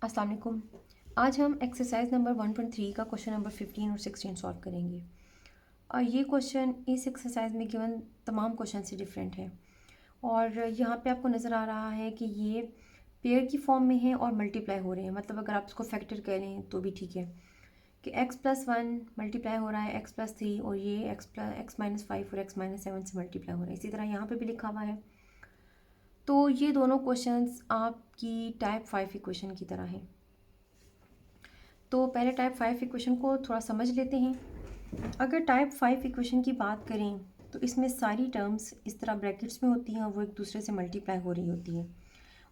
अस्सलाम वालेकुम। आज हम एक्सरसाइज नंबर 1.3 का क्वेश्चन नंबर 15 और 16 सॉल्व करेंगे। और ये क्वेश्चन इस एक्सरसाइज में गिवन तमाम क्वेश्चन से डिफरेंट है। और यहाँ पे आपको नज़र आ रहा है कि ये पेयर की फॉर्म में है और मल्टीप्लाई हो रहे हैं। मतलब अगर आप इसको फैक्टर कह लें तो भी ठीक है कि x+1 मल्टीप्लाई हो रहा है x+3 और ये x-5 और x-7 से मल्टीप्लाई हो रहा है। इसी तरह यहाँ पे भी लिखा हुआ है। तो ये दोनों क्वेश्चंस आपकी टाइप 5 इक्वेशन की तरह हैं। तो पहले टाइप 5 इक्वेशन को थोड़ा समझ लेते हैं। अगर टाइप 5 इक्वेशन की बात करें तो इसमें सारी टर्म्स इस तरह ब्रैकेट्स में होती हैं और वो एक दूसरे से मल्टीप्लाई हो रही होती हैं।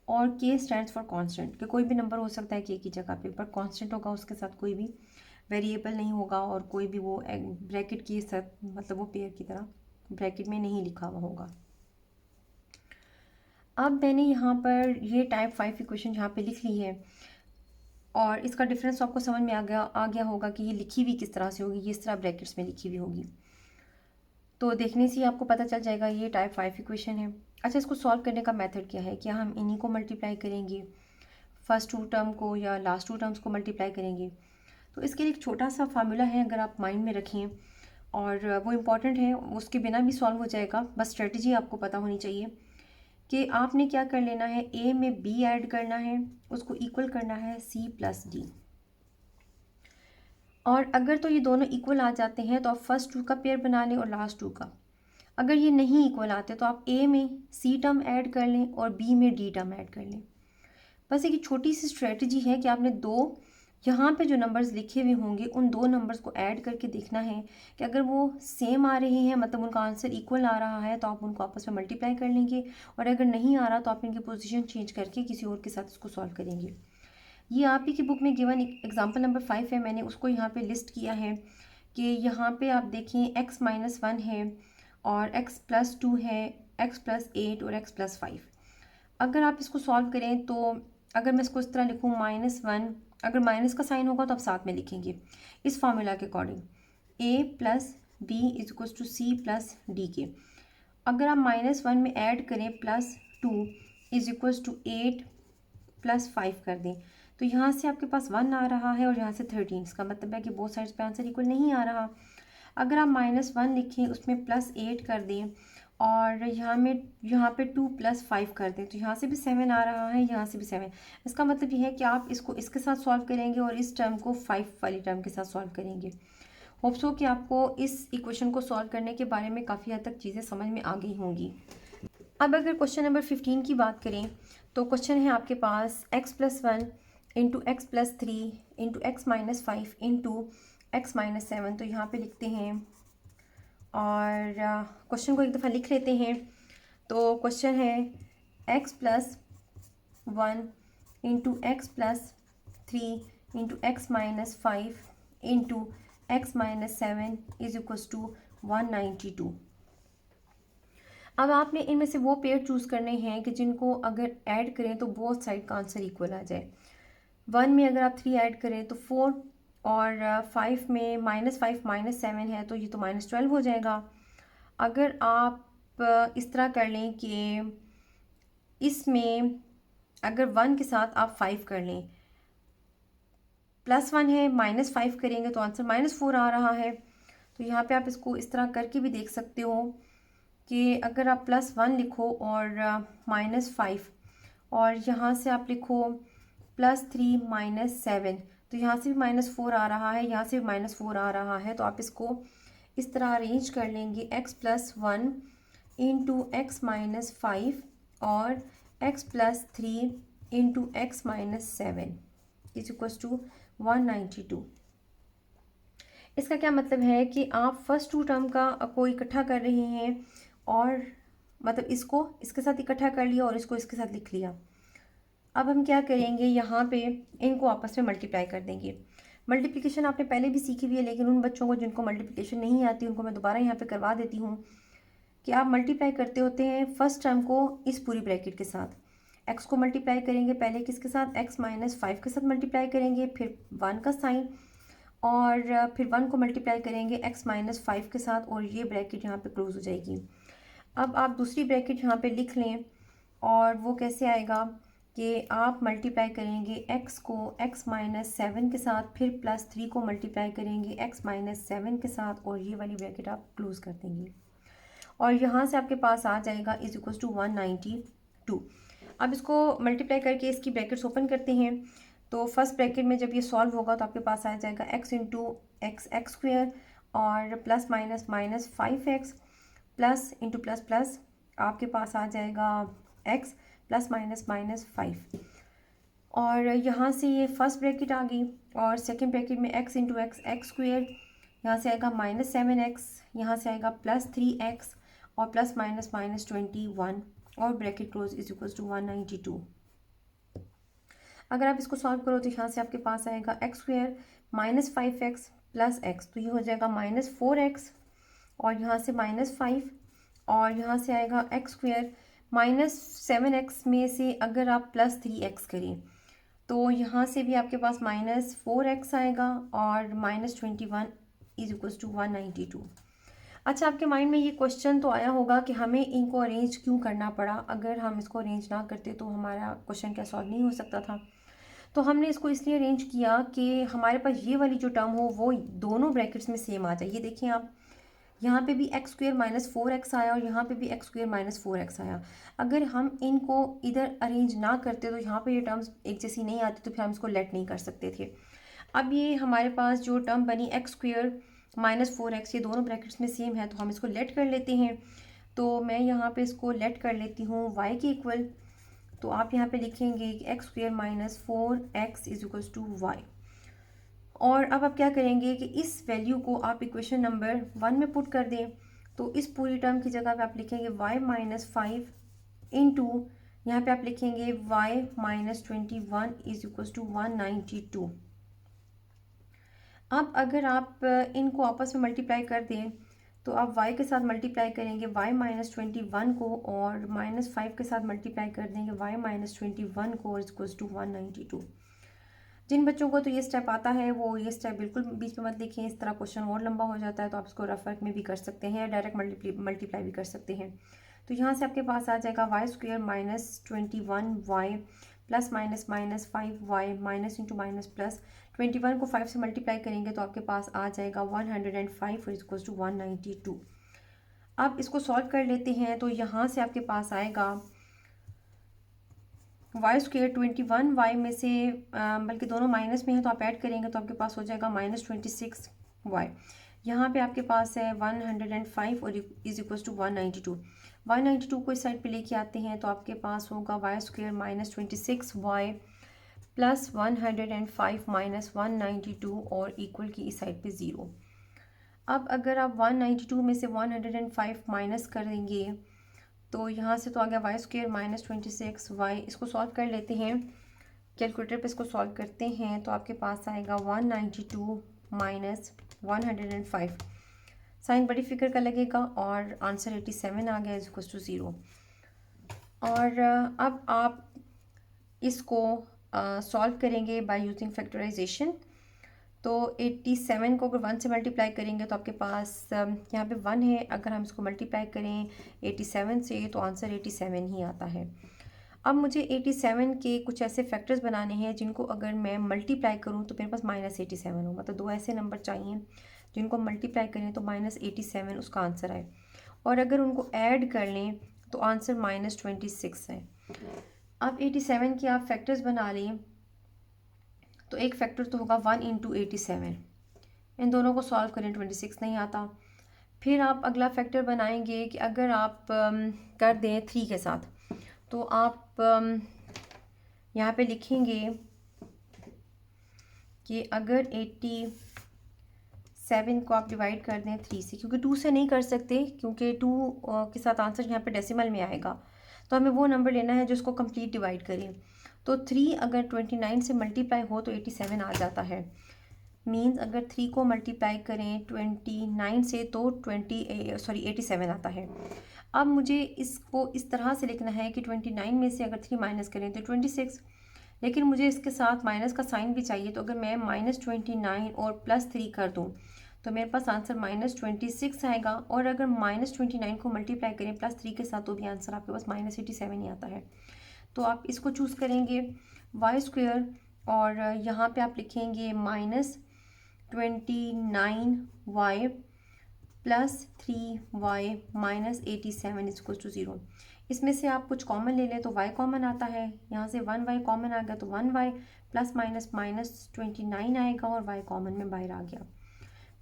और के स्टैंड्स फॉर कांस्टेंट, कि कोई भी नंबर हो सकता है के की जगह पे, पर कांस्टेंट होगा, उसके साथ कोई भी वेरिएबल नहीं होगा और कोई भी वो ब्रैकेट के साथ, मतलब वो पेयर की तरह ब्रैकेट में नहीं लिखा हुआ होगा। अब मैंने यहाँ पर ये टाइप 5 इक्वेशन यहाँ पे लिख ली है और इसका डिफरेंस आपको समझ में आ गया होगा कि ये लिखी हुई किस तरह से होगी। ये इस तरह ब्रैकेट्स में लिखी हुई होगी, तो देखने से ही आपको पता चल जाएगा ये टाइप 5 इक्वेशन है। अच्छा, इसको सॉल्व करने का मेथड क्या है? क्या हम इन्हीं को मल्टीप्लाई करेंगे, फर्स्ट टू टर्म को, या लास्ट टू टर्म्स को मल्टीप्लाई करेंगे? तो इसके लिए एक छोटा सा फार्मूला है, अगर आप माइंड में रखें, और वो इम्पॉर्टेंट है, उसके बिना भी सॉल्व हो जाएगा। बस स्ट्रेटजी आपको पता होनी चाहिए कि आपने क्या कर लेना है, ए में बी ऐड करना है, उसको इक्वल करना है सी प्लस डी। और अगर तो ये दोनों इक्वल आ जाते हैं तो आप फर्स्ट टू का पेयर बना लें और लास्ट टू का। अगर ये नहीं इक्वल आते तो आप ए में सी टर्म ऐड कर लें और बी में डी टर्म ऐड कर लें। बस एक छोटी सी स्ट्रेटजी है कि आपने दो यहाँ पे जो नंबर्स लिखे हुए होंगे उन दो नंबर्स को ऐड करके देखना है कि अगर वो सेम आ रहे हैं, मतलब उनका आंसर इक्वल आ रहा है, तो आप उनको आपस में मल्टीप्लाई कर लेंगे। और अगर नहीं आ रहा तो आप इनकी पोजीशन चेंज करके किसी और के साथ इसको सॉल्व करेंगे। ये आप ही की बुक में गिवन एग्जाम्पल नंबर 5 है, मैंने उसको यहाँ पे लिस्ट किया है कि यहाँ पे आप देखें x-1 है और x+2 है, x+8 और x+5। अगर आप इसको सॉल्व करें तो अगर मैं इसको इस तरह लिखूँ -1, अगर माइनस का साइन होगा तो आप साथ में लिखेंगे इस फार्मूला के अकॉर्डिंग, a+b=c+d के। अगर आप -1 में ऐड करें +2 8 +5 कर दें तो यहाँ से आपके पास 1 आ रहा है और यहाँ से 13। इसका मतलब है कि बोथ साइड्स पे आंसर इक्वल नहीं आ रहा। अगर आप -1 लिखें, उसमें +8 कर दें और यहाँ पे 2 + 5 कर दें तो यहाँ से भी 7 आ रहा है, यहाँ से भी 7। इसका मतलब ये है कि आप इसको इसके साथ सॉल्व करेंगे और इस टर्म को 5 वाली टर्म के साथ सॉल्व करेंगे। होप्स हो कि आपको इस इक्वेशन को सॉल्व करने के बारे में काफ़ी हद तक चीज़ें समझ में आ गई होंगी। अब अगर क्वेश्चन नंबर 15 की बात करें तो क्वेश्चन है आपके पास x+1 into x+3 into x-5 into x-7। तो यहाँ पे लिखते हैं और क्वेश्चन को एक दफ़ा लिख लेते हैं। तो क्वेश्चन है x+1 into x+3 into x-5 into x-7 = 192। अब आपने इनमें से वो पेयर चूज़ करने हैं कि जिनको अगर ऐड करें तो बोथ साइड का आंसर इक्वल आ जाए। 1 में अगर आप 3 ऐड करें तो 4, और 5 में -5 -7 है तो ये तो -12 हो जाएगा। अगर आप इस तरह कर लें कि इसमें अगर 1 के साथ आप 5 कर लें, +1 है, -5 करेंगे तो आंसर -4 आ रहा है। तो यहाँ पे आप इसको इस तरह करके भी देख सकते हो कि अगर आप +1 लिखो और -5 और यहाँ से आप लिखो +3 -7, तो यहाँ से भी -4 आ रहा है, यहाँ से भी -4 आ रहा है। तो आप इसको इस तरह अरेंज कर लेंगे, x+1 इंटू x-5 और x+3 इंटू x-7 = 192। इसका क्या मतलब है कि आप फर्स्ट टू टर्म को इकट्ठा कर रहे हैं और मतलब इसको इसके साथ इकट्ठा कर लिया और इसको इसके साथ लिख लिया। अब हम क्या करेंगे, यहाँ पे इनको आपस में मल्टीप्लाई कर देंगे। मल्टीप्लिकेशन आपने पहले भी सीखी हुई है, लेकिन उन बच्चों को जिनको मल्टीप्लिकेशन नहीं आती उनको मैं दोबारा यहाँ पे करवा देती हूँ कि आप मल्टीप्लाई करते होते हैं फर्स्ट टर्म को इस पूरी ब्रैकेट के साथ। एक्स को मल्टीप्लाई करेंगे पहले किसके साथ, x-5 के साथ मल्टीप्लाई करेंगे, फिर 1 का साइन, और फिर 1 को मल्टीप्लाई करेंगे x-5 के साथ और ये ब्रैकेट यहाँ पे क्लोज हो जाएगी। अब आप दूसरी ब्रैकेट यहाँ पे लिख लें और वो कैसे आएगा कि आप मल्टीप्लाई करेंगे x को x माइनस 7 के साथ, फिर प्लस 3 को मल्टीप्लाई करेंगे x माइनस 7 के साथ, और ये वाली ब्रैकेट आप क्लोज कर देंगे और यहाँ से आपके पास आ जाएगा इज इक्वल टू 192। अब इसको मल्टीप्लाई करके इसकी ब्रैकेट्स ओपन करते हैं। तो फर्स्ट ब्रैकेट में जब ये सॉल्व होगा तो आपके पास आ जाएगा x into x x square और plus minus minus 5x plus into plus plus आपके पास आ जाएगा x प्लस माइनस माइनस 5, और यहाँ से ये फर्स्ट ब्रैकेट आ गई और सेकंड ब्रैकेट में x into x x square, यहाँ से आएगा माइनस 7x, यहाँ से आएगा प्लस 3x और प्लस माइनस माइनस 21 और bracket close is equal to 192। अगर आप इसको सॉल्व करो तो यहाँ से आपके पास आएगा x square minus 5x plus x, तो ये हो जाएगा माइनस 4x और यहाँ से माइनस 5 और यहाँ से आएगा एक्स स्क्वेयर माइनस 7x में से अगर आप प्लस 3x करें तो यहाँ से भी आपके पास माइनस 4x आएगा और माइनस 21 इज इक्वल टू 192। अच्छा, आपके माइंड में ये क्वेश्चन तो आया होगा कि हमें इनको अरेंज क्यों करना पड़ा, अगर हम इसको अरेंज ना करते तो हमारा क्वेश्चन क्या सॉल्व नहीं हो सकता था। तो हमने इसको इसलिए अरेंज किया कि हमारे पास ये वाली जो टर्म हो वो दोनों ब्रैकेट्स में सेम आ जाए। ये देखिए आप, यहाँ पे भी एक्स स्क्वेयर माइनस 4x आया और यहाँ पे भी एक्स स्क्वेयर माइनस 4x आया। अगर हम इनको इधर अरेंज ना करते तो यहाँ पे ये टर्म्स एक जैसी नहीं आती, तो फिर हम इसको लेट नहीं कर सकते थे। अब ये हमारे पास जो टर्म बनी एक्स स्क्वेयर माइनस 4x, ये दोनों ब्रैकेट्स में सेम है, तो हम इसको लेट कर लेते हैं। तो मैं यहाँ पे इसको लेट कर लेती हूँ y के इक्वल। तो आप यहाँ पे लिखेंगे कि x square minus 4x is equal to y। और अब आप क्या करेंगे कि इस वैल्यू को आप इक्वेशन नंबर 1 में पुट कर दें। तो इस पूरी टर्म की जगह पे आप लिखेंगे y माइनस 5 इंटू यहाँ पे आप लिखेंगे y minus 21 is equal to 192। अब अगर आप इनको आपस में मल्टीप्लाई कर दें तो आप y के साथ मल्टीप्लाई करेंगे y माइनस 21 को और माइनस 5 के साथ मल्टीप्लाई कर देंगे y माइनस 21 को और इक्वल्स टू 192। जिन बच्चों को तो ये स्टेप आता है वो ये स्टेप बिल्कुल बीच में मत लिखें, इस तरह क्वेश्चन और लंबा हो जाता है, तो आप इसको रफ वर्क में भी कर सकते हैं या डायरेक्ट मल्टीप्लाई भी कर सकते हैं। तो यहाँ से आपके पास आ जाएगा y square minus 21y plus minus minus 5y minus into minus plus 21 को 5 से मल्टीप्लाई करेंगे तो आपके पास आ जाएगा 105 और इक्वल्स टू 192। अब इसको सॉल्व कर लेते हैं। तो यहाँ से आपके पास आएगा वाई स्क्वेयर 21y में से बल्कि दोनों माइनस में है तो आप ऐड करेंगे तो आपके पास हो जाएगा माइनस 26y। यहाँ पे आपके पास है 105 और इज इक्वल टू 192। 192 को इस साइड पे लेके आते हैं तो आपके पास होगा y square minus 26y plus 105 minus 192 और इक्वल की इस साइड पे 0। अब अगर आप 192 में से 105 माइनस करेंगे तो यहाँ से तो आ गया वाई स्क्वेयर माइनस 26y। इसको सॉल्व कर लेते हैं, कैलकुलेटर पे इसको सॉल्व करते हैं तो आपके पास आएगा 192 माइनस 105। साइन बड़ी फिगर का लगेगा और आंसर 87 आ गया इज इक्वल टू 0। और अब आप इसको सॉल्व करेंगे बाय यूजिंग फैक्टराइजेशन। तो 87 को अगर 1 से मल्टीप्लाई करेंगे तो आपके पास यहाँ पे 1 है, अगर हम इसको मल्टीप्लाई करें 87 से तो आंसर 87 ही आता है। अब मुझे 87 के कुछ ऐसे फैक्टर्स बनाने हैं जिनको अगर मैं मल्टीप्लाई करूँ तो मेरे पास माइनस 87 हो, मतलब दो ऐसे नंबर चाहिए जिनको मल्टीप्लाई करें तो माइनस 87 उसका आंसर आए, और अगर उनको ऐड कर लें तो आंसर माइनस 26 है। अब 87 के आप फैक्टर्स बना लें तो एक फैक्टर तो होगा 1 इंटू 87, इन दोनों को सॉल्व करें 26 नहीं आता। फिर आप अगला फैक्टर बनाएंगे कि अगर आप कर दें 3 के साथ तो आप यहाँ पे लिखेंगे कि अगर 87 को आप डिवाइड कर दें 3 से, क्योंकि 2 से नहीं कर सकते क्योंकि 2 के साथ आंसर यहाँ पे डेसिमल में आएगा, तो हमें वो नंबर लेना है जो इसको कंप्लीट डिवाइड करें। तो 3 अगर 29 से मल्टीप्लाई हो तो 87 आ जाता है। मींस अगर 3 को मल्टीप्लाई करें 29 से तो 87 आता है। अब मुझे इसको इस तरह से लिखना है कि 29 में से अगर 3 माइनस करें तो 26, लेकिन मुझे इसके साथ माइनस का साइन भी चाहिए। तो अगर मैं माइनस 29 और प्लस 3 कर दूँ तो मेरे पास आंसर माइनस 26 आएगा, और अगर माइनस 29 को मल्टीप्लाई करें प्लस 3 के साथ तो भी आंसर आपके पास माइनस 87 ही आता है। तो आप इसको चूज़ करेंगे वाई स्क्वेयर, और यहाँ पे आप लिखेंगे -29y +3y -87 = 0। इसमें से आप कुछ कॉमन ले लें तो y कॉमन आता है, यहाँ से 1y कॉमन आ गया तो 1y प्लस माइनस -29 आएगा और y कॉमन में बाहर आ गया।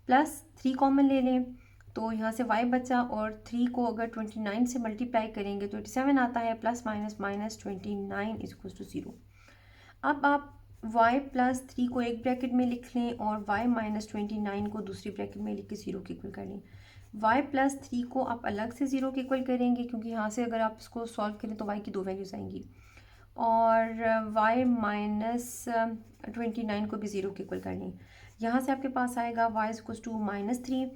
+3 कॉमन ले लें तो यहाँ से y बचा, और 3 को अगर 29 से मल्टीप्लाई करेंगे तो 87 आता है, प्लस माइनस -29 = 0। अब आप y प्लस 3 को एक ब्रैकेट में लिख लें और y -29 को दूसरी ब्रैकेट में लिख के 0 के इक्वल कर लें। y प्लस 3 को आप अलग से 0 के इक्वल करेंगे, क्योंकि यहाँ से अगर आप इसको सॉल्व करें तो y की 2 वैल्यूज़ आएंगी, और y -29 को भी 0 के इक्वल कर लें। यहाँ से आपके पास आएगा y = -3,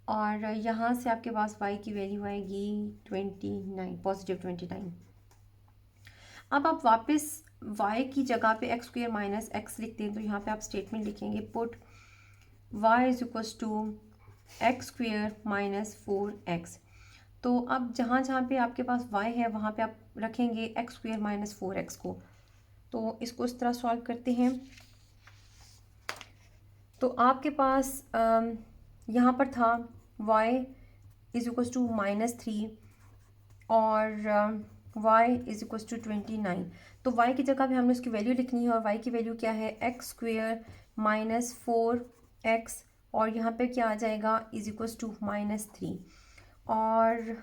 और यहाँ से आपके पास y की वैल्यू आएगी 29, +29। अब आप वापस y की जगह पे x² - x लिखते हैं, तो यहाँ पे आप स्टेटमेंट लिखेंगे पुट y = x² - 4x। तो अब जहाँ जहाँ पे आपके पास y है वहाँ पे आप रखेंगे x² - 4x को। तो इसको इस तरह सॉल्व करते हैं। तो आपके पास यहाँ पर था y = -3 और y = 29। तो y की जगह पे हमने उसकी वैल्यू लिखनी है, और y की वैल्यू क्या है x² - 4x, और यहाँ पे क्या आ जाएगा =-3, और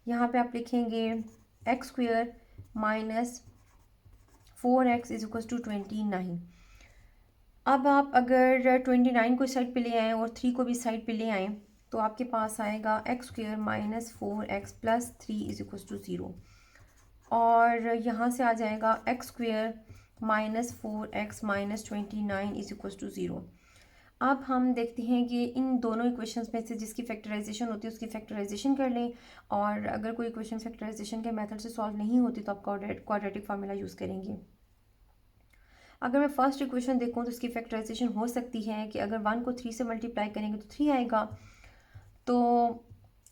यहाँ पे आप लिखेंगे x² - 4x = 29। अब आप अगर 29 को इस साइड पे ले आएँ और 3 को भी इस साइड पे ले आएँ तो आपके पास आएगा x² - 4x + 3 = 0, और यहाँ से आ जाएगा x² - 4x - 29 = 0। अब हम देखते हैं कि इन दोनों इक्वेशंस में से जिसकी फैक्टराइजेशन होती है उसकी फैक्टराइजेशन कर लें, और अगर कोई इक्वेशन फैक्टराइजेशन के मेथड से सॉल्व नहीं होती तो आप क्वाड्रेटिक फार्मूला यूज़ करेंगे। अगर मैं फर्स्ट इक्वेशन देखूँ तो इसकी फैक्टराइजेशन हो सकती है कि अगर 1 को 3 से मल्टीप्लाई करेंगे तो 3 आएगा, तो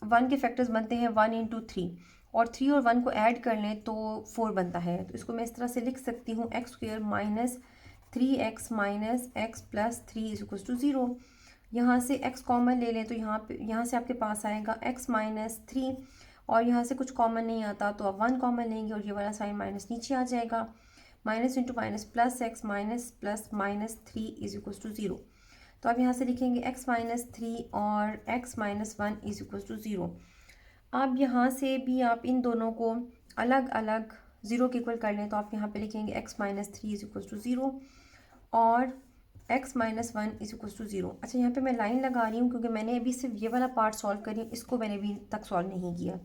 1 के फैक्टर्स बनते हैं 1 × 3, और 3 और 1 को ऐड कर लें तो 4 बनता है। तो इसको मैं इस तरह से लिख सकती हूँ x² - 3x - x + 3 = 0। यहाँ से x कॉमन ले लें तो यहाँ से आपके पास आएगा x - 3, और यहाँ से कुछ कॉमन नहीं आता तो आप 1 कॉमन लेंगे और ये वाला साइन माइनस नीचे आ जाएगा, minus into minus plus x plus -3 = 0। तो आप यहाँ से लिखेंगे x - 3 और x - 1 = 0। अब यहाँ से भी आप इन दोनों को अलग अलग 0 के इक्वल कर लें तो आप यहाँ पे लिखेंगे x - 3 = 0 और x - 1 = 0। अच्छा, यहाँ पे मैं लाइन लगा रही हूँ क्योंकि मैंने अभी सिर्फ ये वाला पार्ट सॉल्व करी, इसको मैंने अभी तक सॉल्व नहीं किया।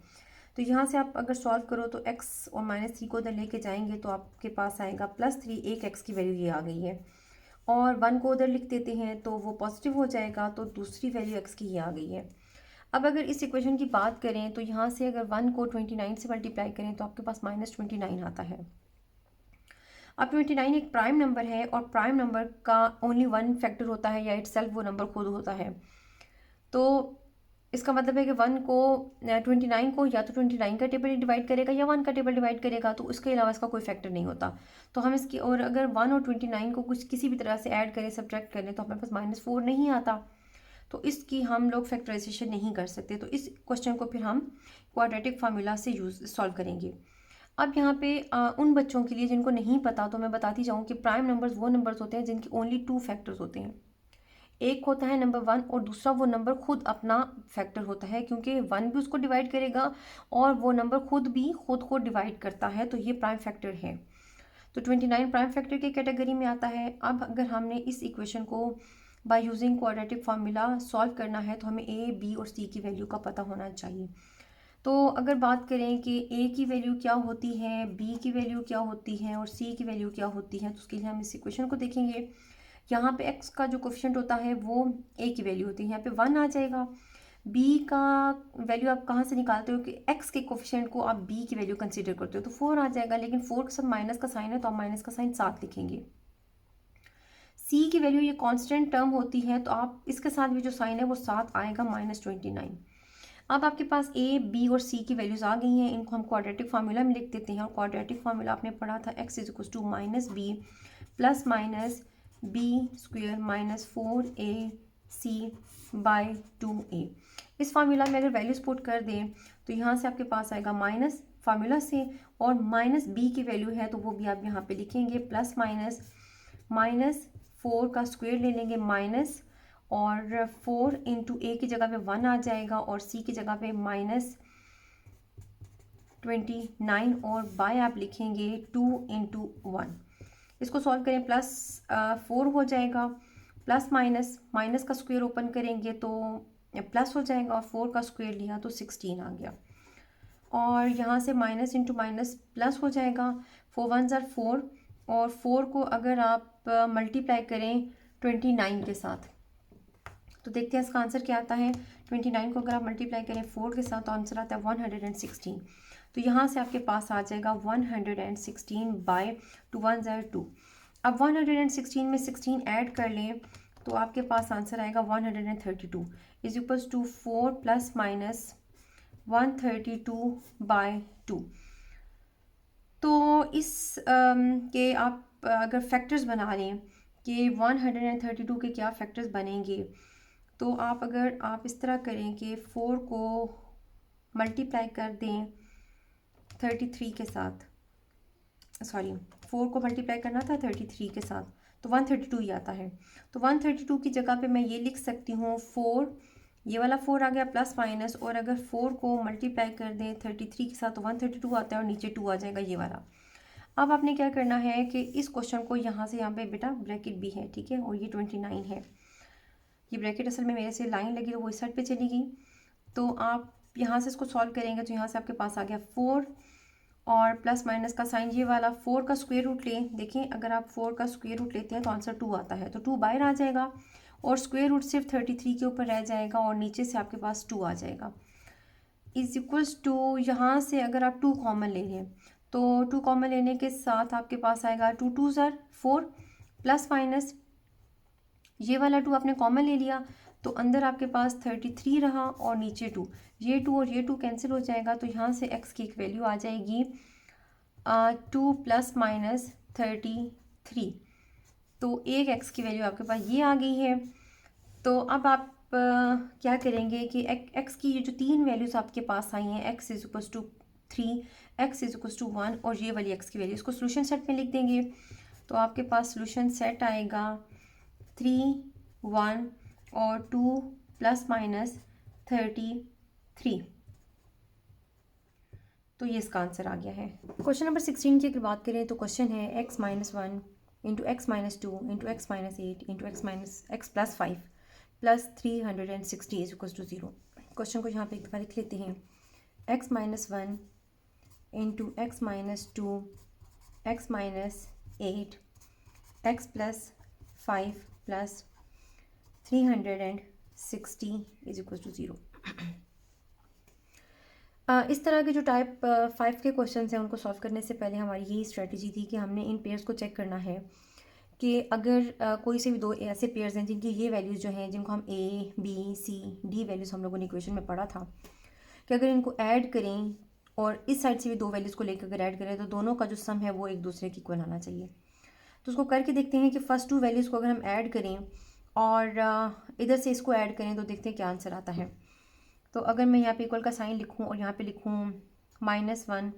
तो यहाँ से आप अगर सॉल्व करो तो x और -3 को उधर लेके जाएंगे तो आपके पास आएगा +3, एक x की वैल्यू ये आ गई है, और 1 को उधर लिख देते हैं तो वो पॉजिटिव हो जाएगा, तो दूसरी वैल्यू x की ये आ गई है। अब अगर इस इक्वेशन की बात करें तो यहाँ से अगर 1 को 29 से मल्टीप्लाई करें तो आपके पास -29 आता है। अब 29 एक प्राइम नंबर है, और प्राइम नंबर का ओनली 1 फैक्टर होता है या इटसेल्फ वो नंबर खुद होता है। तो इसका मतलब है कि 1 को 29 को या तो 29 का टेबल डिवाइड करेगा या 1 का टेबल डिवाइड करेगा, तो उसके अलावा इसका कोई फैक्टर नहीं होता। तो हम इसकी, और अगर 1 और 29 को कुछ किसी भी तरह से ऐड करें, सब्ट्रैक्ट करें तो हमारे पास -4 नहीं आता, तो इसकी हम लोग फैक्टराइजेशन नहीं कर सकते। तो इस क्वेश्चन को फिर हम क्वाड्रेटिक फार्मूला से सॉल्व करेंगे। अब यहाँ पे उन बच्चों के लिए जिनको नहीं पता तो मैं बताती जाऊँ कि प्राइम नंबर्स वो नंबर्स होते हैं जिनके ओनली 2 फैक्टर्स होते हैं। एक होता है नंबर 1 और दूसरा वो नंबर खुद अपना फैक्टर होता है, क्योंकि 1 भी उसको डिवाइड करेगा और वो नंबर खुद भी खुद को डिवाइड करता है, तो ये प्राइम फैक्टर है। तो 29 प्राइम फैक्टर की कैटेगरी में आता है। अब अगर हमने इस इक्वेशन को by using quadratic formula solve करना है तो हमें a, b और c की वैल्यू का पता होना चाहिए। तो अगर बात करें कि a की वैल्यू क्या होती है, b की वैल्यू क्या होती है और c की वैल्यू क्या होती है, तो उसके लिए हम इस इक्वेशन को देखेंगे। यहाँ पे x का जो कोफिशिएंट होता है वो a की वैल्यू होती है, यहाँ पे 1 आ जाएगा। b का वैल्यू आप कहाँ से निकालते हो कि x के कोफिशिएंट को आप b की वैल्यू कंसीडर करते हो, तो 4 आ जाएगा, लेकिन 4 के साथ माइनस का साइन है तो आप माइनस का साइन साथ लिखेंगे। c की वैल्यू ये कांस्टेंट टर्म होती है, तो आप इसके साथ भी जो साइन है वो साथ आएगा, -29। अब आपके पास ए, बी और सी की वैल्यूज़ आ गई हैं, इनको हम क्वाड्रेटिक फार्मूला में लिख देते हैं। और क्वाड्रेटिक फार्मूला आपने पढ़ा था x is equal to minus b plus minus b square minus 4ac by 2a। इस फार्मूला में अगर वैल्यूज पुट कर दें तो यहाँ से आपके पास आएगा माइनस फार्मूला से, और माइनस बी की वैल्यू है तो वो भी आप यहाँ पे लिखेंगे प्लस माइनस माइनस 4 का स्क्वायर ले लेंगे माइनस, और 4 इंटू ए की जगह पे 1 आ जाएगा और सी की जगह पे माइनस 29, और बाय आप लिखेंगे 2 इंटू 1। इसको सॉल्व करें प्लस 4 हो जाएगा, प्लस माइनस माइनस का स्क्वायर ओपन करेंगे तो प्लस हो जाएगा, और 4 का स्क्वायर लिया तो 16 आ गया। और यहाँ से माइनस इंटू माइनस प्लस हो जाएगा, 4 1 ज़ार 4, और 4 को अगर आप मल्टीप्लाई करें 29 के साथ तो देखते हैं इसका आंसर क्या आता है। 29 को अगर आप मल्टीप्लाई करें 4 के साथ तो आंसर आता है 116। तो यहाँ से आपके पास आ जाएगा 116 बाय 2 1 ज़ार 2। अब 116 में 16 ऐड कर लें तो आपके पास आंसर आएगा 132 is equals to 4 plus minus 132 by 2। तो इस के आप अगर फैक्टर्स बना लें कि 132 के क्या फैक्टर्स बनेंगे, तो अगर आप इस तरह करें कि 4 को मल्टीप्लाई कर दें 33 के साथ, सॉरी 4 को मल्टीप्लाई करना था 33 के साथ तो 132 ही आता है। तो 132 की जगह पे मैं ये लिख सकती हूँ 4, ये वाला 4 आ गया प्लस माइनस, और अगर 4 को मल्टीप्लाई कर दें 33 के साथ तो 132 आता है और नीचे 2 आ जाएगा ये वाला। अब आपने क्या करना है कि इस क्वेश्चन को यहाँ से यहाँ पे बेटा ब्रैकेट भी है, ठीक है, और ये 29 है। ये ब्रैकेट असल में मेरे से लाइन लगी तो वो इस साइड पे चली गई। तो आप यहाँ से इसको सॉल्व करेंगे तो यहाँ से आपके पास आ गया 4 और प्लस माइनस का साइन ये वाला, 4 का स्क्वायर रूट लें। देखें अगर आप 4 का स्क्वायर रूट लेते हैं तो आंसर 2 आता है, तो 2 बाहर आ जाएगा और स्क्वायर रूट सिर्फ 33 के ऊपर रह जाएगा और नीचे से आपके पास 2 आ जाएगा इज इक्वल्स टू, यहाँ से अगर आप 2 कॉमन ले लें तो 2 कॉमन लेने के साथ आपके पास आएगा 2 2 ज़ार 4 प्लस माइनस ये वाला 2 आपने कॉमन ले लिया तो अंदर आपके पास 33 रहा और नीचे 2, ये 2 और ये 2 कैंसिल हो जाएगा। तो यहाँ से x की एक वैल्यू आ जाएगी 2 प्लस माइनस 33। तो एक x की वैल्यू आपके पास ये आ गई है। तो अब आप क्या करेंगे कि x की ये जो 3 वैल्यूज़ आपके पास आई हैं, x is equals to 3, x is equals to 1 और ये वाली x की वैल्यू, इसको सोल्यूशन सेट में लिख देंगे। तो आपके पास सोल्यूशन सेट आएगा 3 1 और 2 प्लस माइनस 33। तो ये इसका आंसर आ गया है। क्वेश्चन नंबर 16 की अगर बात करें तो क्वेश्चन है x minus 1 into x minus 2 into x minus 8 into x plus 5 plus 360 is equal to 0। Question को यहाँ पे एक दफ़ा लिख लेते हैं। x minus 1 into x minus 2 x minus 8 x plus 5 plus 360 is equal to 0। इस तरह के जो टाइप 5 के क्वेश्चन हैं उनको सॉल्व करने से पहले हमारी यही स्ट्रेटजी थी कि हमने इन पेयर्स को चेक करना है कि अगर कोई से भी दो ऐसे पेयर्स हैं जिनकी ये वैल्यूज़ जो हैं, जिनको हम A B C D values हम लोगों ने इक्वेशन में पढ़ा था, कि अगर इनको ऐड करें और इस साइड से भी दो वैल्यूज़ को लेकर अगर ऐड करें तो दोनों का जो सम है वो एक दूसरे के इक्वल आना चाहिए। तो उसको करके देखते हैं कि फर्स्ट 2 वैल्यूज़ को अगर हम ऐड करें और इधर से इसको ऐड करें तो देखते हैं क्या आंसर आता है। तो अगर मैं यहाँ पे इक्वल का साइन लिखूँ और यहाँ पे लिखूँ -1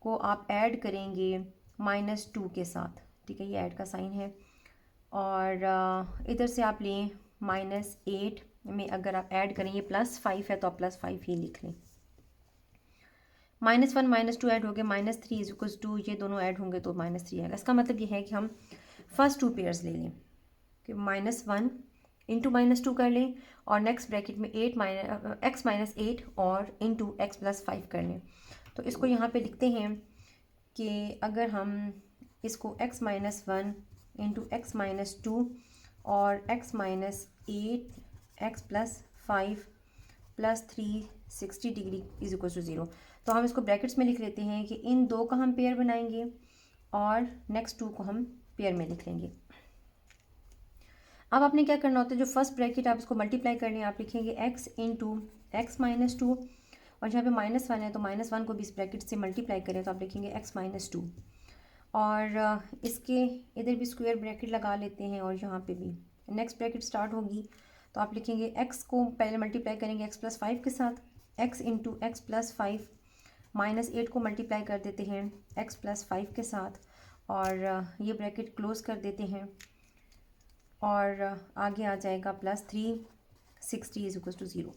को आप ऐड करेंगे -2 के साथ, ठीक है, ये ऐड का साइन है, और इधर से आप लें -8 में अगर आप ऐड करें, ये +5 है तो आप +5 ही लिख लें। -1 -2 ऐड हो गए -3 इज इक्वल्स टू, ये दोनों ऐड होंगे तो -3 आएगा। इसका मतलब ये है कि हम फर्स्ट 2 पेयर्स ले लें कि -1 इंटू -2 कर लें और नेक्स्ट ब्रैकेट में x माइनस 8 और इंटू एक्स प्लस 5 कर लें। तो इसको यहाँ पे लिखते हैं कि अगर हम इसको x minus 1 into x minus 2 और x minus 8 x plus 5 plus 360 degree is equal to 0, तो हम इसको ब्रैकेट्स में लिख लेते हैं कि इन दो का हम पेयर बनाएंगे और नेक्स्ट 2 को हम पेयर में लिख लेंगे। अब आपने क्या करना होता है, जो फर्स्ट ब्रैकेट आप इसको मल्टीप्लाई कर लें, आप लिखेंगे x इंटू एक्स माइनस 2, और जहाँ पे -1 है तो -1 को भी इस ब्रैकेट से मल्टीप्लाई करें तो आप लिखेंगे एक्स माइनस 2, और इसके इधर भी स्क्वायर ब्रैकेट लगा लेते हैं और यहाँ पे भी नेक्स्ट ब्रैकेट स्टार्ट होगी तो आप लिखेंगे एक्स को पहले मल्टीप्लाई करेंगे एक्स प्लस 5 के साथ, एक्स इंटू एक्स प्लस 5, -8 को मल्टीप्लाई कर देते हैं एक्स प्लस 5 के साथ, और ये ब्रैकेट क्लोज कर देते हैं, और आगे आ जाएगा +360 इज इक्वल टू 0।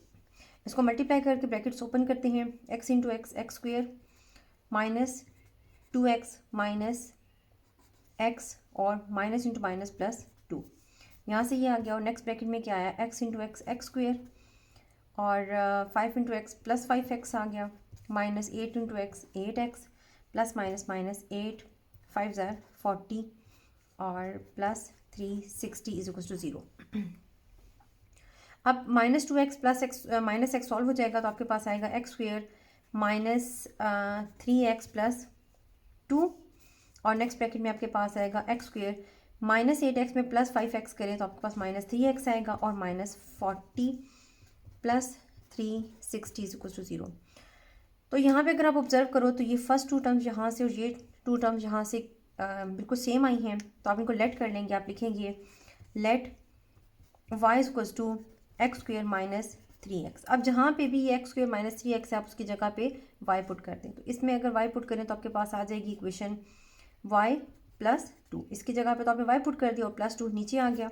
इसको मल्टीप्लाई करके ब्रैकेट्स ओपन करते हैं, x into x x square -2x minus x, और माइनस इंटू माइनस +2, यहाँ से ये आ गया। और नेक्स्ट ब्रैकेट में क्या आया, x into x x square, और 5 इंटू एक्स प्लस 5x आ गया, -8 into x 8x, plus minus minus 8, 5 ज़ार 40, और +360 इज इक्वल टू 0। अब -2x plus x minus x solve हो जाएगा तो आपके पास आएगा एक्स स्क्वेयर -3x प्लस 2, और नेक्स्ट ब्रैकेट में आपके पास आएगा एक्स स्क्वेयर -8x में प्लस 5x करें तो आपके पास -3x आएगा, और -40 प्लस 360 इज इक्वल टू 0। तो यहाँ पे अगर आप ऑब्जर्व करो तो ये फर्स्ट 2 टर्म्स यहाँ से और ये 2 टर्म्स यहाँ से बिल्कुल सेम आई हैं, तो आप इनको लेट कर लेंगे। आप लिखेंगे let y is equal to x square -3x। अब जहाँ पे भी ये एक्स स्क्वेयर -3x है आप उसकी जगह पे y पुट कर दें, तो इसमें अगर y पुट करें तो आपके पास आ जाएगी इक्वेशन y प्लस 2, इसकी जगह पे तो आपने y पुट कर दिया और +2 नीचे आ गया।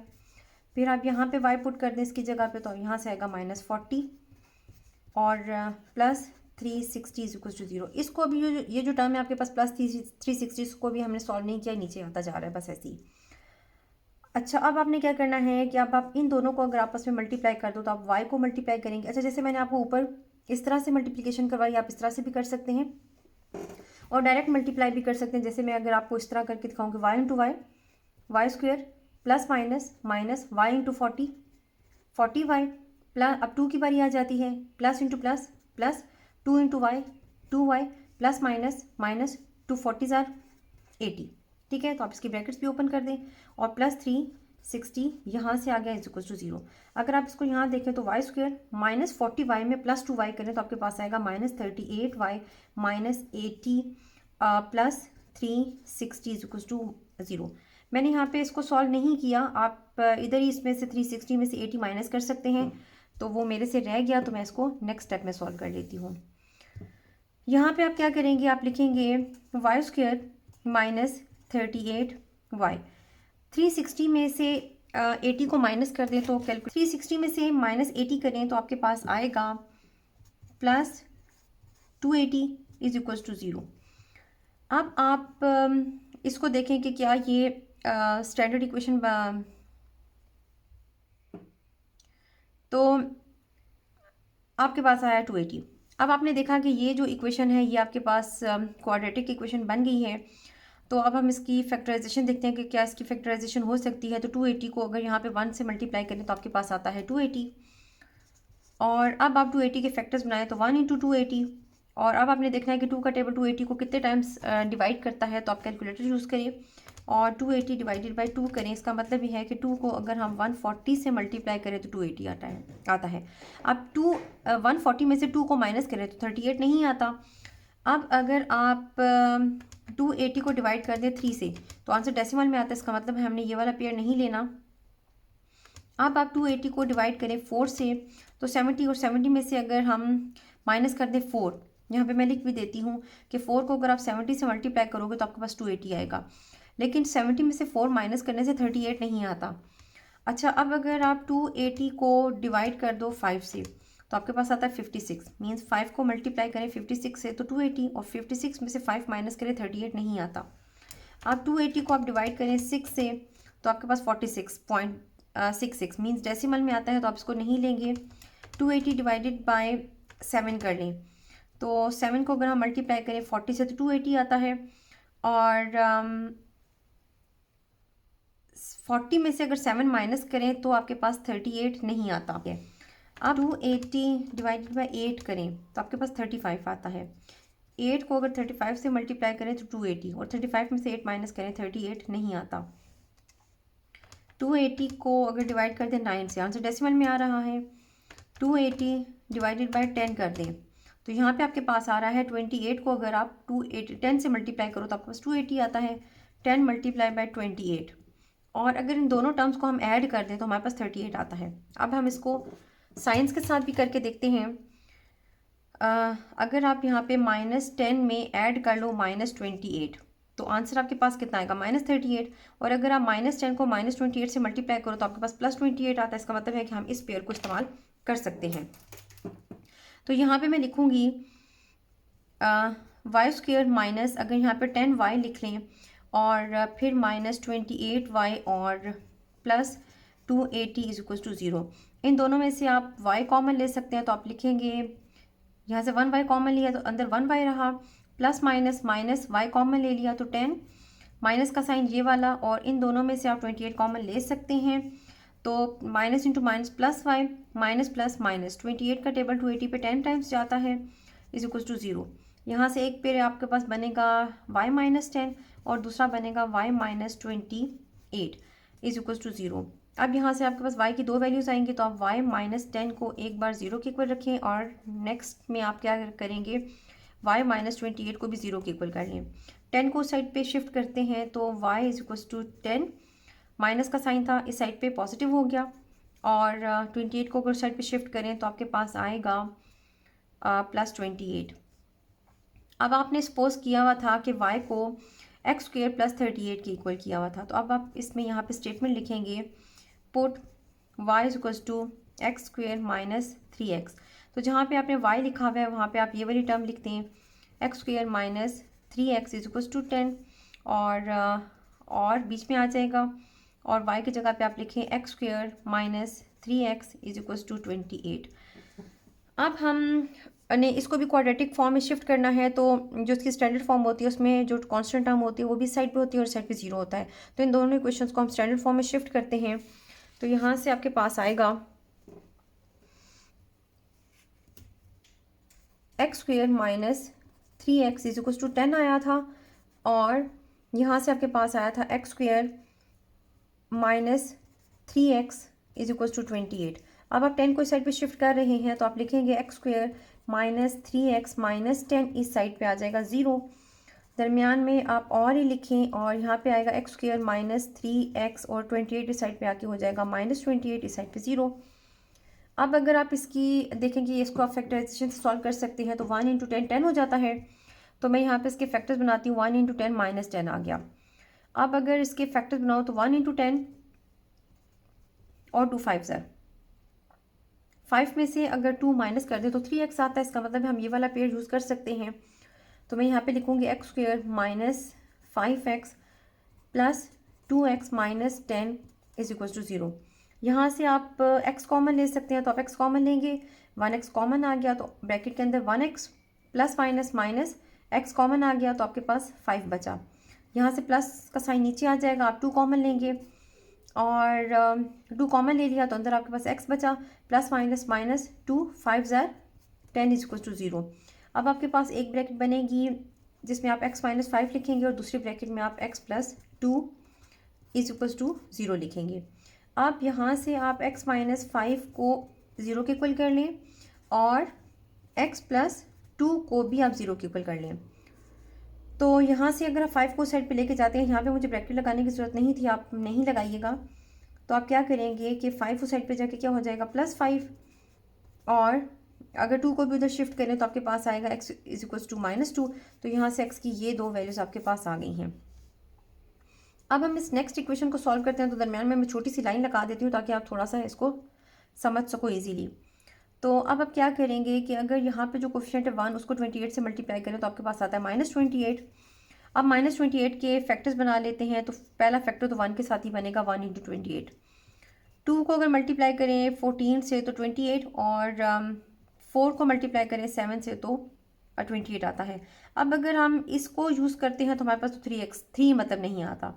फिर आप यहाँ पे y पुट कर दें इसकी जगह पे, तो यहाँ से आएगा -40 और +360 इज इक्वल टू 0। इसको भी ये जो टर्म है आपके पास +360, इसको भी हमने सॉल्व नहीं किया, नीचे आता जा रहा है बस ऐसे ही। अच्छा, अब आपने क्या करना है कि अब आप इन दोनों को अगर आपस में मल्टीप्लाई कर दो तो आप y को मल्टीप्लाई करेंगे। अच्छा, जैसे मैंने आपको ऊपर इस तरह से मल्टीप्लिकेशन करवाई, आप इस तरह से भी कर सकते हैं और डायरेक्ट मल्टीप्लाई भी कर सकते हैं। जैसे मैं अगर आपको इस तरह करके दिखाऊंगी y into y square plus minus y into 40y plus, अब 2 की बारी आ जाती है, plus into plus 2 into y 2y plus minus 2 40 ज़ार 80, ठीक है। तो आप इसकी ब्रैकेट्स भी ओपन कर दें, और +360 यहाँ से आ गया इज इक्वल टू 0। अगर आप इसको यहाँ देखें तो वाई स्क्वेयर -40y में +2y करें तो आपके पास आएगा -38y -80 plus 360 is equal to 0। मैंने यहाँ पे इसको सॉल्व नहीं किया, आप इधर ही इसमें से 360 में से 80 माइनस कर सकते हैं, तो वो मेरे से रह गया, तो मैं इसको नेक्स्ट स्टेप में सॉल्व कर लेती हूँ। यहाँ पे आप क्या करेंगे, आप लिखेंगे वाई स्क्वेयर -38y, 360 में से 80 को माइनस कर दें तो 360 में से -80 करें तो आपके पास आएगा +280 इज इक्वल टू 0। अब आप इसको देखें कि क्या ये स्टैंडर्ड इक्वेशन तो आपके पास आया 280। अब आपने देखा कि ये जो इक्वेशन है ये आपके पास क्वाड्रेटिक इक्वेशन बन गई है। तो अब हम इसकी फैक्टराइजेशन देखते हैं कि क्या इसकी फैक्टराइजेशन हो सकती है। तो 280 को अगर यहाँ पे 1 से मल्टीप्लाई करें तो आपके पास आता है 280, और अब आप 280 के फैक्टर्स बनाएं तो 1 इंटू 280, और अब आपने देखना है कि 2 का टेबल 280 को कितने टाइम्स डिवाइड करता है, तो आप कैलकुलेटर यूज़ करिए और 280 डिवाइडेड बाई 2 करें। इसका मतलब ये है कि 2 को अगर हम 140 से मल्टीप्लाई करें तो 280 आता है। अब 140 में से 2 को माइनस करें तो 38 नहीं आता। अब अगर आप 280 को डिवाइड कर दें 3 से तो आंसर डेसिमल में आता है, इसका मतलब है हमने ये वाला पेयर नहीं लेना। अब आप 280 को डिवाइड करें 4 से तो 70, और 70 में से अगर हम माइनस कर दें 4, यहाँ पे मैं लिख भी देती हूँ कि 4 को अगर आप 70 से मल्टीप्लाई करोगे तो आपके पास 280 आएगा, लेकिन 70 में से 4 माइनस करने से 38 नहीं आता। अच्छा, अब अगर आप 280 को डिवाइड कर दो 5 से तो आपके पास आता है 56, मीन्स 5 को मल्टीप्लाई करें 56 से तो 280, और 56 में से 5 माइनस करें 38 नहीं आता। अब 280 को आप डिवाइड करें 6 से तो आपके पास 46.66 मीन्स डेसिमल में आता है, तो आप इसको नहीं लेंगे। 280 डिवाइडेड बाय 7 कर लें तो 7 को अगर हम मल्टीप्लाई करें 40 से तो 280 आता है, और 40 में से अगर 7 माइनस करें तो आपके पास 38 नहीं आता है। अब 280 डिवाइडेड बाई 8 करें तो आपके पास 35 आता है। 8 को अगर 35 से मल्टीप्लाई करें तो 280, और 35 में से 8 माइनस करें 38 नहीं आता। 280 को अगर डिवाइड कर दें 9 से, आंसर डेसिमल में आ रहा है। 280 डिवाइडेड बाय 10 कर दें तो यहाँ पे आपके पास आ रहा है 28 को अगर आप 10 से मल्टीप्लाई करो तो आपके पास 280 आता है। 10 मल्टीप्लाई बाय 28 और अगर इन दोनों टर्म्स को हम ऐड कर दें तो हमारे पास 38 आता है। अब हम इसको साइंस के साथ भी करके देखते हैं। अगर आप यहाँ पे -10 में ऐड कर लो -28 तो आंसर आपके पास कितना आएगा -38। और अगर आप -10 को -28 से मल्टीप्लाई करो तो आपके पास +28 आता है। इसका मतलब है कि हम इस पेयर को इस्तेमाल कर सकते हैं। तो यहाँ पे मैं लिखूँगी y² माइनस, अगर यहाँ पे 10y लिख लें और फिर -28y और +280 = 0। इन दोनों में से आप y कॉमन ले सकते हैं तो आप लिखेंगे, यहाँ से 1y कॉमन लिया तो अंदर 1y रहा, plus minus minus y common ले लिया तो 10, माइनस का साइन ये वाला, और इन दोनों में से आप 28 कॉमन ले सकते हैं तो minus into minus plus y, minus plus minus, 28 का टेबल 280 पे 10 टाइम्स जाता है = 0। यहाँ से एक पेयर आपके पास बनेगा y -10 और दूसरा बनेगा y -28 = 0। अब यहाँ से आपके पास y की दो वैल्यूज़ आएंगी तो आप y -10 को एक बार 0 के इक्वल रखें और नेक्स्ट में आप क्या करेंगे, y -28 को भी 0 के इक्वल कर लें। 10 को उस साइड पे शिफ्ट करते हैं तो y = 10, माइनस का साइन था इस साइड पे पॉजिटिव हो गया, और 28 को अगर साइड पे शिफ्ट करें तो आपके पास आएगा +28। अब आपने सपोज किया हुआ था कि y को x² + 38 के इक्वल किया हुआ था, तो अब आप इसमें यहाँ पे स्टेटमेंट लिखेंगे, पुट y = x² - 3x। तो जहाँ पे आपने y लिखा हुआ है वहाँ पे आप ये वाली टर्म लिखते हैं, x² - 3x = 10, और बीच में आ जाएगा, और y की जगह पे आप लिखें x² - 3x = 28। अब हम ने इसको भी क्वाड्रेटिक फॉर्म में शिफ्ट करना है तो जो इसकी स्टैंडर्ड फॉर्म होती है उसमें जो कांस्टेंट टर्म होती है वो भी साइड पे होती है और साइड पे 0 होता है। तो इन दोनों इक्वेशंस को हम स्टैंडर्ड फॉर्म में शिफ्ट करते हैं तो यहाँ से आपके पास आएगा x² - 3x = 10 आया था, और यहाँ से आपके पास आया था x² - 3x = 28। अब आप 10 को इस साइड पे शिफ्ट कर रहे हैं तो आप लिखेंगे x² - 3x - 10, इस साइड पे आ जाएगा 0, दरमियान में आप और ही लिखें और यहाँ पे आएगा x² - 3x और 28 इस साइड पे आके हो जाएगा -28, इस साइड पे 0। अब अगर आप इसकी देखेंगे इसको आप फैक्टराइजेशन से सॉल्व कर सकते हैं तो 1 × 10 10 हो जाता है। तो मैं यहाँ पे इसके फैक्टर्स बनाती हूँ, 1 × 10 -10 आ गया। अब अगर इसके फैक्टर्स बनाओ तो 1 × 10 और 2 5 ज़र 5 में से अगर 2 माइनस कर दे तो 3x आता है। इसका मतलब हम ये वाला पेयर यूज़ कर सकते हैं। तो मैं यहाँ पे लिखूँगी x² - 5x + 2x - 10 = 0। यहाँ से आप x कॉमन ले सकते हैं तो आप x कॉमन लेंगे, 1x कॉमन आ गया तो ब्रैकेट के अंदर 1x plus minus minus x common आ गया तो आपके पास 5 बचा। यहाँ से प्लस का साइन नीचे आ जाएगा, आप 2 कॉमन लेंगे और 2 कॉमन ले लिया तो अंदर आपके पास x बचा, प्लस माइनस माइनस 2 5 ज़र 10 = 0। अब आपके पास एक ब्रैकेट बनेगी जिसमें आप x - 5 लिखेंगे और दूसरी ब्रैकेट में आप x + 2 = 0 लिखेंगे। अब यहाँ से आप x - 5 को 0 के इक्वल कर लें और x + 2 को भी आप 0 के इक्वल कर लें। तो यहाँ से अगर आप 5 को साइड पे लेके जाते हैं, यहाँ पे मुझे ब्रैकेट लगाने की ज़रूरत नहीं थी, आप नहीं लगाइएगा। तो आप क्या करेंगे कि 5 को साइड पे जाके क्या हो जाएगा +5, और अगर 2 को भी उधर शिफ्ट करें तो आपके पास आएगा x = -2। तो यहाँ से x की ये दो वैल्यूज़ आपके पास आ गई हैं। अब हम इस नेक्स्ट इक्वेशन को सॉल्व करते हैं तो दरम्यान में मैं छोटी सी लाइन लगा देती हूँ ताकि आप थोड़ा सा इसको समझ सको ईजीली। तो अब आप क्या करेंगे कि अगर यहाँ पे जो कोफिशिएंट है 1 उसको 28 से मल्टीप्लाई करें तो आपके पास आता है -28। अब -28 के फैक्टर्स बना लेते हैं तो पहला फैक्टर तो 1 के साथ ही बनेगा, 1 × 28। 2 को अगर मल्टीप्लाई करें 14 से तो 28, और 4 को मल्टीप्लाई करें 7 से तो 28 आता है। अब अगर हम इसको यूज़ करते हैं तो हमारे पास तो 3 मतलब नहीं आता,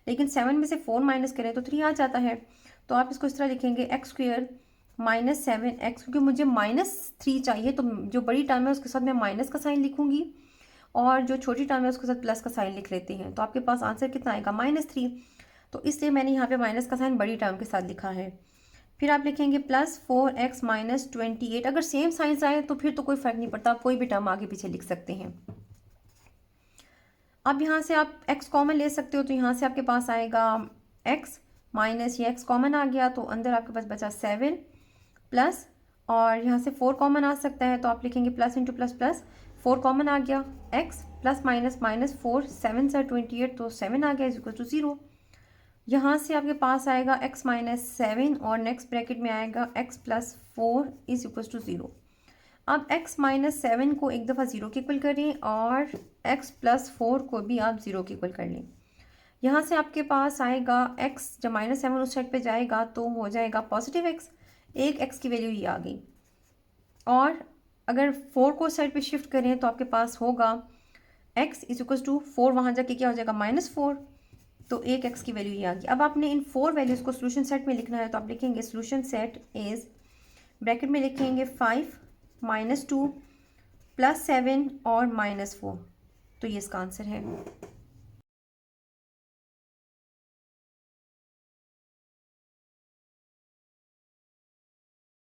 लेकिन 7 में से 4 माइनस करें तो 3 आ जाता है। तो आप इसको इस तरह लिखेंगे x² - 7x, क्योंकि मुझे -3 चाहिए तो जो बड़ी टर्म है उसके साथ मैं माइनस का साइन लिखूंगी और जो छोटी टर्म है उसके साथ प्लस का साइन लिख लेते हैं। तो आपके पास आंसर कितना आएगा -3। तो इसलिए मैंने यहाँ पे माइनस का साइन बड़ी टर्म के साथ लिखा है। फिर आप लिखेंगे +4x-28। अगर सेम साइंस आए तो फिर तो कोई फ़र्क नहीं पड़ता, आप कोई भी टर्म आगे पीछे लिख सकते हैं। अब यहाँ से आप x कॉमन ले सकते हो, तो यहाँ से आपके पास आएगा x माइनस, ये x कॉमन आ गया तो अंदर आपके पास बचा 7 प्लस, और यहाँ से 4 कॉमन आ सकता है तो आप लिखेंगे plus into plus plus, 4 common आ गया, x प्लस माइनस माइनस 4, 7 से 28 तो 7 आ गया इज इक्वल टू 0। यहाँ से आपके पास आएगा x माइनस 7 और नेक्स्ट ब्रैकेट में आएगा x plus 4 is equal to 0। अब x माइनस 7 को एक दफ़ा 0 के इक्वल करें और x प्लस 4 को भी आप 0 के इक्वल कर लें। यहाँ से आपके पास आएगा x, जब माइनस 7 उस साइड पे जाएगा तो हो जाएगा पॉजिटिव x, एक x की वैल्यू ये आ गई। और अगर 4 को साइड पे शिफ्ट करें तो आपके पास होगा x इज इक्वल टू 4, वहाँ जाके क्या हो जाएगा -4, तो एक x की वैल्यू ये आ गई। अब आपने इन 4 वैल्यूज़ को सोल्यूशन सेट में लिखना है, तो आप लिखेंगे सोल्यूशन सेट इज़, ब्रैकेट में लिखेंगे 5 -2 +7 और -4, तो ये इसका आंसर है।